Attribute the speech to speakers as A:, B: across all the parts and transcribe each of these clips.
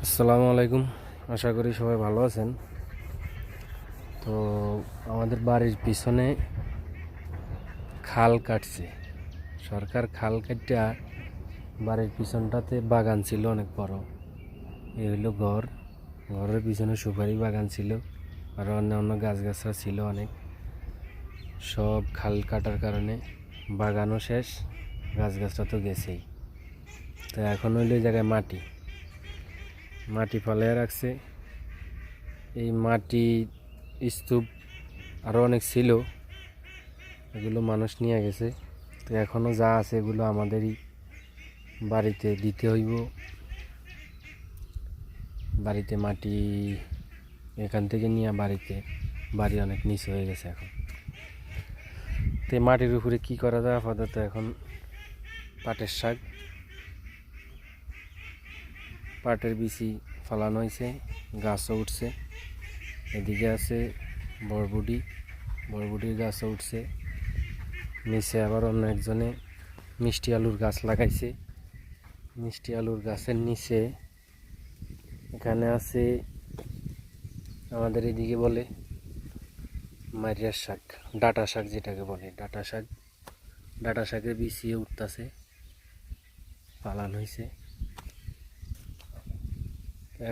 A: আসসালামু আলাইকুম। আশা করি সবাই ভালো আছেন। তো আমাদের বাড়ির পিছনে খাল কাটছে সরকার। খাল কাটা বাড়ির পিছনটাতে বাগান ছিল অনেক বড়। এই হইল ঘরের পিছনে সুপারি বাগান ছিল, আর অন্যান্য গাছগাছরা ছিল অনেক। সব খাল কাটার কারণে বাগানও শেষ, গাছগাছরা তো গেছেই। তো এখন হইল এই জায়গায় মাটি ফালাইয়া রাখছে। এই মাটি স্তূপ আরও অনেক ছিল, এগুলো মানুষ নিয়ে গেছে। তো এখনও যা আছে এগুলো আমাদেরই বাড়িতে দিতে হইব। বাড়িতে মাটি এখান থেকে নিয়ে বাড়ি অনেক নিচে হয়ে গেছে এখন। তো এই মাটির উপরে কি করা যায় আপাতত এখন পাটের বিচি ফলানো হয়েছে, গাছও উঠছে। এদিকে আছে বরবটির গাছও উঠছে। নিচে আবার অন্য একজনে মিষ্টি আলুর গাছ লাগাইছে। মিষ্টি আলুর গাছের নিচে এখানে আছে আমাদের এদিকে বলে মারিয়ার শাক, ডাঁটা শাক যেটাকে বলে ডাঁটা শাকের বিছিয়ে উঠতেছে, পালান হয়েছে।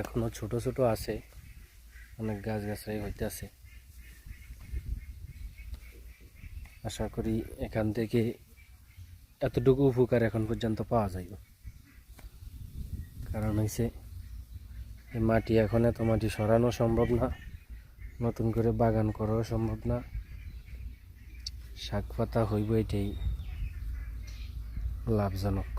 A: এখনো ছোট ছোট আছে, অনেক গাছগাছালি হইতেছে। আশা করি এখান থেকে এতটুকু উপকার এখন পর্যন্ত পাওয়া যাইব। কারণ হয়েছে এই মাটি এখন এত মাটি সরানো সম্ভব না, নতুন করে বাগান করাও সম্ভব না। শাক পাতা হইব, এটাই লাভজনক।